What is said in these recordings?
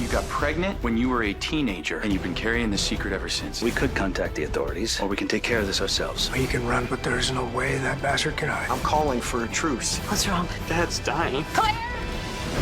You got pregnant when you were a teenager, and you've been carrying the secret ever since. We could contact the authorities, or we can take care of this ourselves. He can run, but there's no way that bastard can hide. I'm calling for a truce. What's wrong? Dad's dying.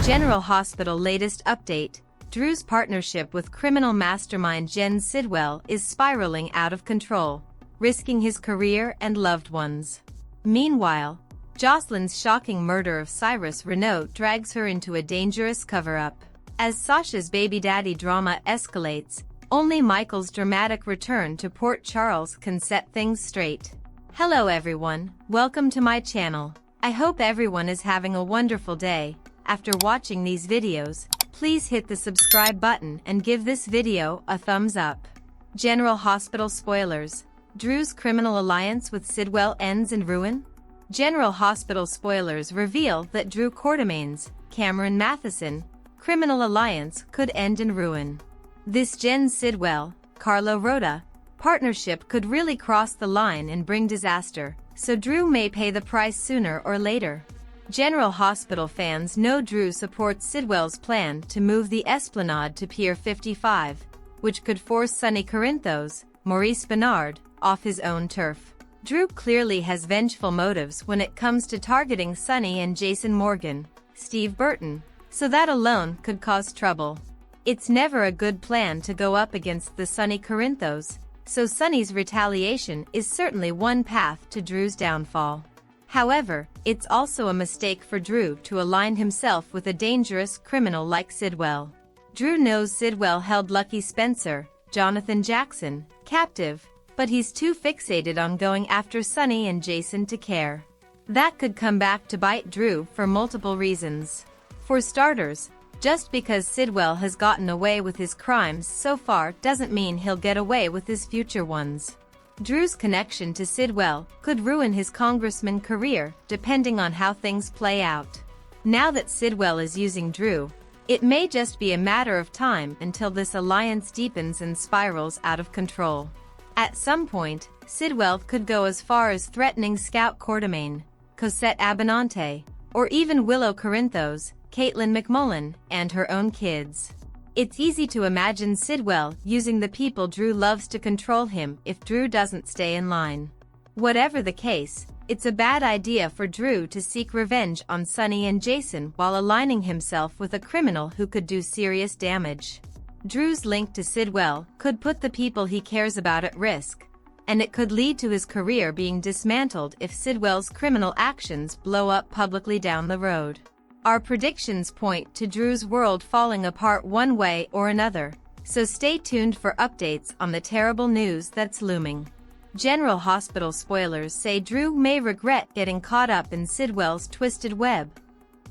General Hospital latest update. Drew's partnership with criminal mastermind Jen Sidwell is spiraling out of control, risking his career and loved ones. Meanwhile, Jocelyn's shocking murder of Cyrus Renault drags her into a dangerous cover-up. As Sasha's baby daddy drama escalates, only Michael's dramatic return to Port Charles can set things straight. Hello everyone, welcome to my channel. I hope everyone is having a wonderful day. After watching these videos, please hit the subscribe button and give this video a thumbs up. General Hospital spoilers. Drew's criminal alliance with Sidwell ends in ruin? General Hospital spoilers reveal that Drew Quartermain's, Cameron Matheson, criminal alliance could end in ruin. This Jen Sidwell, Carlo Rhoda, partnership could really cross the line and bring disaster, so Drew may pay the price sooner or later. General Hospital fans know Drew supports Sidwell's plan to move the Esplanade to Pier 55, which could force Sonny Corinthos, Maurice Benard, off his own turf. Drew clearly has vengeful motives when it comes to targeting Sonny and Jason Morgan, Steve Burton, so that alone could cause trouble. It's never a good plan to go up against the Sonny Corinthos, so Sonny's retaliation is certainly one path to Drew's downfall. However, it's also a mistake for Drew to align himself with a dangerous criminal like Sidwell. Drew knows Sidwell held Lucky Spencer, Jonathan Jackson, captive, but he's too fixated on going after Sonny and Jason to care. That could come back to bite Drew for multiple reasons. For starters, just because Sidwell has gotten away with his crimes so far doesn't mean he'll get away with his future ones. Drew's connection to Sidwell could ruin his congressman career depending on how things play out. Now that Sidwell is using Drew, it may just be a matter of time until this alliance deepens and spirals out of control. At some point, Sidwell could go as far as threatening Scout Quartermain, Cosette Abinante, or even Willow Corinthos, Caitlin McMullen, and her own kids. It's easy to imagine Sidwell using the people Drew loves to control him if Drew doesn't stay in line. Whatever the case, it's a bad idea for Drew to seek revenge on Sonny and Jason while aligning himself with a criminal who could do serious damage. Drew's link to Sidwell could put the people he cares about at risk, and it could lead to his career being dismantled if Sidwell's criminal actions blow up publicly down the road. Our predictions point to Drew's world falling apart one way or another, so stay tuned for updates on the terrible news that's looming. General Hospital spoilers say Drew may regret getting caught up in Sidwell's twisted web.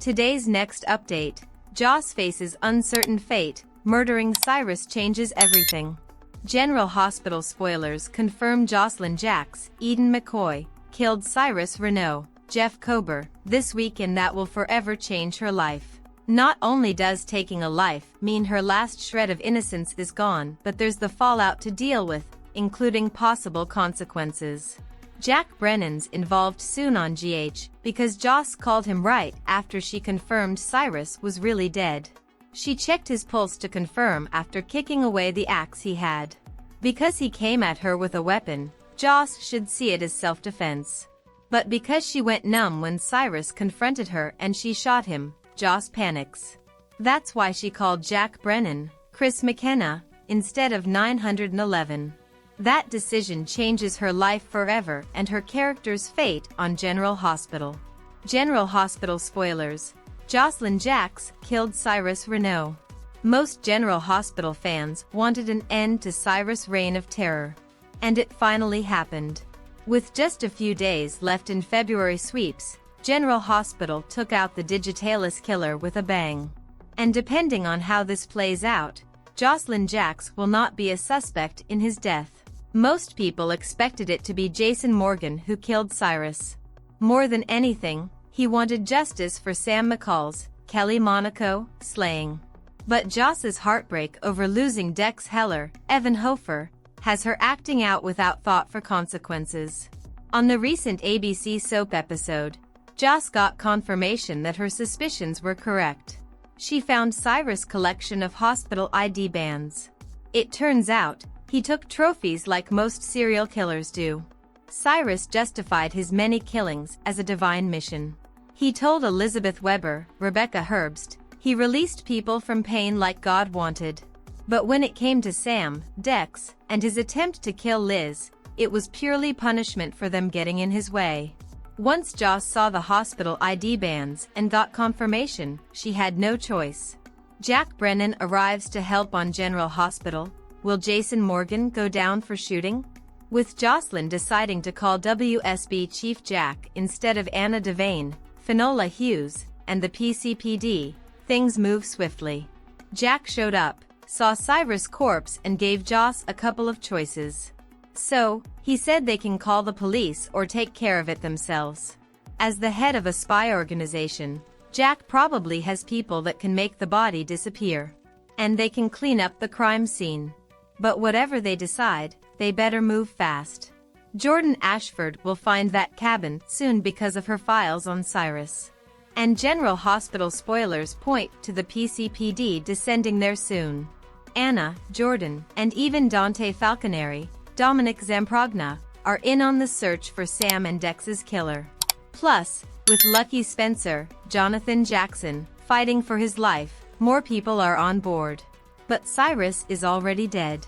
Today's next update: Joss faces uncertain fate, murdering Cyrus changes everything. General Hospital spoilers confirm Jocelyn Jacks, Eden McCoy, killed Cyrus Renault, Jeff Kober, this week, and that will forever change her life. Not only does taking a life mean her last shred of innocence is gone, but there's the fallout to deal with, including possible consequences. Jack Brennan's involved soon on GH, because Joss called him right after she confirmed Cyrus was really dead. She checked his pulse to confirm after kicking away the axe he had. Because he came at her with a weapon, Joss should see it as self-defense. But because she went numb when Cyrus confronted her and she shot him, Joss panics. That's why she called Jack Brennan, Chris McKenna, instead of 911. That decision changes her life forever and her character's fate on General Hospital. General Hospital spoilers: Jocelyn Jacks killed Cyrus Renault. Most General Hospital fans wanted an end to Cyrus' reign of terror. And it finally happened. With just a few days left in February sweeps, General Hospital took out the Digitalis killer with a bang. And depending on how this plays out, Jocelyn Jacks will not be a suspect in his death. Most people expected it to be Jason Morgan who killed Cyrus. More than anything, he wanted justice for Sam McCall's, Kelly Monaco, slaying. But Joss's heartbreak over losing Dex Heller, Evan Hofer, has her acting out without thought for consequences. On the recent ABC soap episode, Joss got confirmation that her suspicions were correct. She found Cyrus' collection of hospital ID bands. It turns out, he took trophies like most serial killers do. Cyrus justified his many killings as a divine mission. He told Elizabeth Weber, Rebecca Herbst, he released people from pain like God wanted. But when it came to Sam, Dex, and his attempt to kill Liz, it was purely punishment for them getting in his way. Once Joss saw the hospital ID bands and got confirmation, she had no choice. Jack Brennan arrives to help on General Hospital. Will Jason Morgan go down for shooting? With Jocelyn deciding to call WSB Chief Jack instead of Anna Devane, Finola Hughes, and the PCPD, things move swiftly. Jack showed up, saw Cyrus' corpse and gave Joss a couple of choices. So, he said they can call the police or take care of it themselves. As the head of a spy organization, Jack probably has people that can make the body disappear. And they can clean up the crime scene. But whatever they decide, they better move fast. Jordan Ashford will find that cabin soon because of her files on Cyrus. And General Hospital spoilers point to the PCPD descending there soon. Anna, Jordan, and even Dante Falconeri, Dominic Zamprogna, are in on the search for Sam and Dex's killer. Plus, with Lucky Spencer, Jonathan Jackson, fighting for his life, more people are on board. But Cyrus is already dead.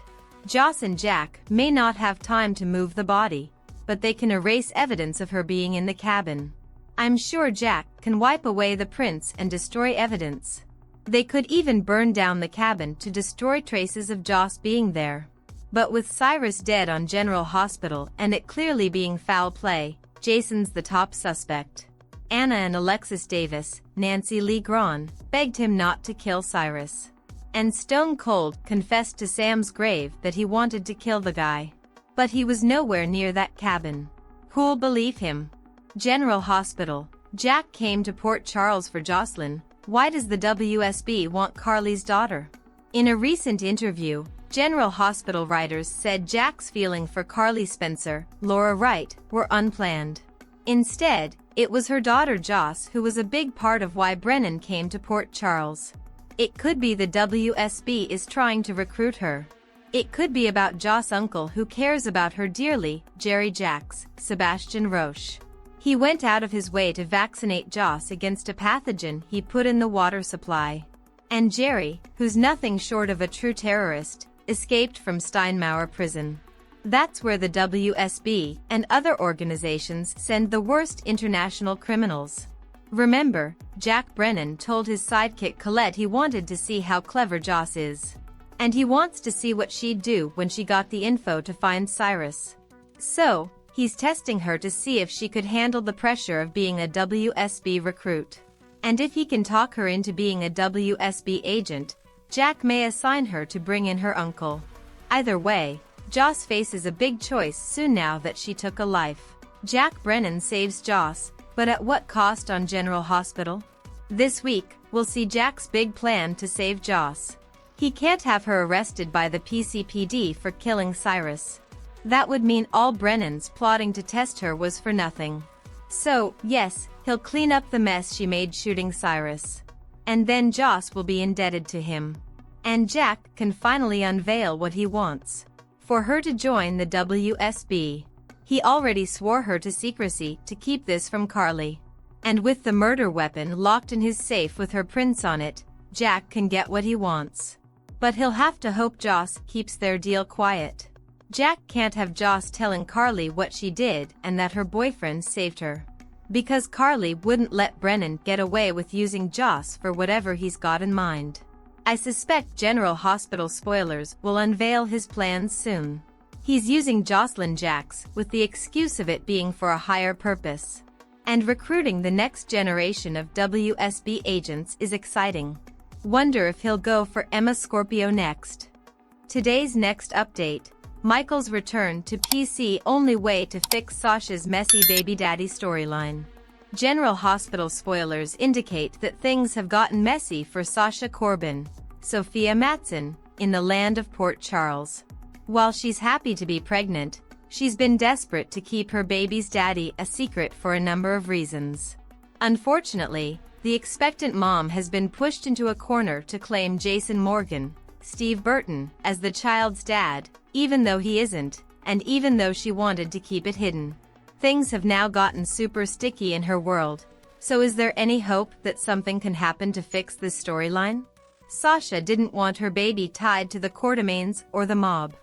Joss and Jack may not have time to move the body, but they can erase evidence of her being in the cabin. I'm sure Jack can wipe away the prints and destroy evidence. They could even burn down the cabin to destroy traces of Joss being there. But with Cyrus dead on General Hospital and it clearly being foul play, Jason's the top suspect. Anna and Alexis Davis, Nancy Lee Grahn, begged him not to kill Cyrus. And Stone Cold confessed to Sam's grave that he wanted to kill the guy. But he was nowhere near that cabin. Who'll believe him? General Hospital. Jack came to Port Charles for Jocelyn. Why does the WSB want Carly's daughter? In a recent interview, General Hospital writers said Jack's feeling for Carly Spencer, Laura Wright, were unplanned. Instead, it was her daughter Joss who was a big part of why Brennan came to Port Charles. It could be the WSB is trying to recruit her. It could be about Joss' uncle who cares about her dearly, Jerry Jacks, Sebastian Roche. He went out of his way to vaccinate Joss against a pathogen he put in the water supply. And Jerry, who's nothing short of a true terrorist, escaped from Steinmauer prison. That's where the WSB and other organizations send the worst international criminals. Remember, Jack Brennan told his sidekick Colette he wanted to see how clever Joss is. And he wants to see what she'd do when she got the info to find Cyrus. So, he's testing her to see if she could handle the pressure of being a WSB recruit. And if he can talk her into being a WSB agent, Jack may assign her to bring in her uncle. Either way, Joss faces a big choice soon now that she took a life. Jack Brennan saves Joss, but at what cost on General Hospital? This week, we'll see Jack's big plan to save Joss. He can't have her arrested by the PCPD for killing Cyrus. That would mean all Brennan's plotting to test her was for nothing. So, yes, he'll clean up the mess she made shooting Cyrus. And then Joss will be indebted to him. And Jack can finally unveil what he wants. For her to join the WSB. He already swore her to secrecy to keep this from Carly. And with the murder weapon locked in his safe with her prints on it, Jack can get what he wants. But he'll have to hope Joss keeps their deal quiet. Jack can't have Joss telling Carly what she did and that her boyfriend saved her. Because Carly wouldn't let Brennan get away with using Joss for whatever he's got in mind. I suspect General Hospital spoilers will unveil his plans soon. He's using Jocelyn Jacks with the excuse of it being for a higher purpose. And recruiting the next generation of WSB agents is exciting. Wonder if he'll go for Emma Scorpio next. Today's next update. Michael's return to PC only way to fix Sasha's messy baby daddy storyline. General Hospital spoilers indicate that things have gotten messy for Sasha Corbin, Sophia Matson, in the land of Port Charles. While she's happy to be pregnant, she's been desperate to keep her baby's daddy a secret for a number of reasons. Unfortunately, The expectant mom has been pushed into a corner to claim Jason Morgan, Steve Burton, as the child's dad, even though he isn't, and even though she wanted to keep it hidden. Things have now gotten super sticky in her world. So is there any hope that something can happen to fix this storyline? Sasha didn't want her baby tied to the Quartermaines or the mob.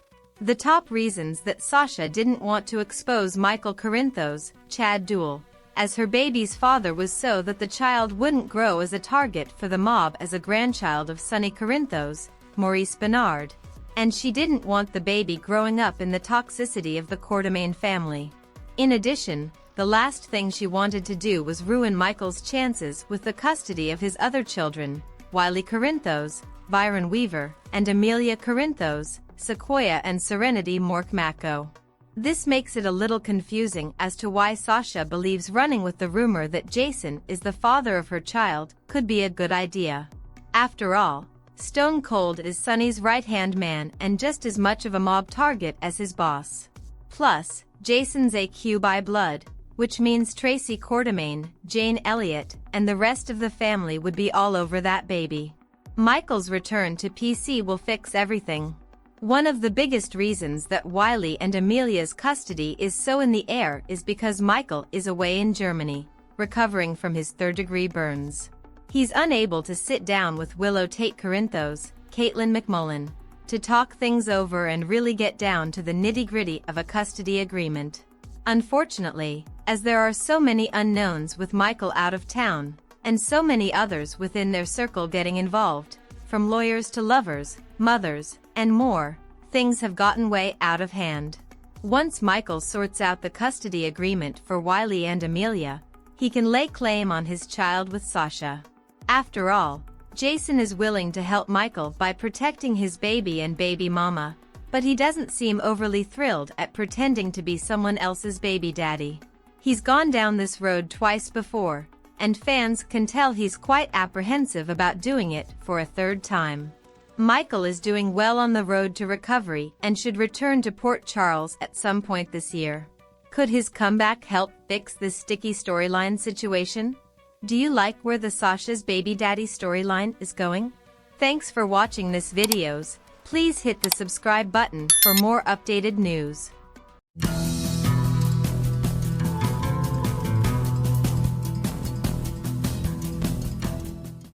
The top reasons that Sasha didn't want to expose Michael Corinthos, Chad Duell, as her baby's father was so that the child wouldn't grow as a target for the mob as a grandchild of Sonny Corinthos, Maurice Benard, and she didn't want the baby growing up in the toxicity of the Quartermaine family. In addition, the last thing she wanted to do was ruin Michael's chances with the custody of his other children, Wiley Corinthos, Byron Weaver, and Amelia Corinthos, Sequoia and Serenity Mork-Mako. This makes it a little confusing as to why Sasha believes running with the rumor that Jason is the father of her child could be a good idea. After all, Stone Cold is Sonny's right-hand man and just as much of a mob target as his boss. Plus, Jason's a Q by blood, which means Tracy Quartermaine, Jane Elliott, and the rest of the family would be all over that baby. Michael's return to PC will fix everything. One of the biggest reasons that Wiley and Amelia's custody is so in the air is because Michael is away in Germany, recovering from his third-degree burns. He's unable to sit down with Willow Tate Corinthos, Caitlin McMullen, to talk things over and really get down to the nitty-gritty of a custody agreement. Unfortunately, as there are so many unknowns with Michael out of town, and so many others within their circle getting involved, from lawyers to lovers, mothers, and more, things have gotten way out of hand. Once Michael sorts out the custody agreement for Wiley and Amelia, he can lay claim on his child with Sasha. After all, Jason is willing to help Michael by protecting his baby and baby mama, but he doesn't seem overly thrilled at pretending to be someone else's baby daddy. He's gone down this road twice before, and fans can tell he's quite apprehensive about doing it for a third time. Michael is doing well on the road to recovery and should return to Port Charles at some point this year. Could his comeback help fix this sticky storyline situation? Do you like where the Sasha's baby daddy storyline is going? Thanks for watching this videos. Please hit the subscribe button for more updated news.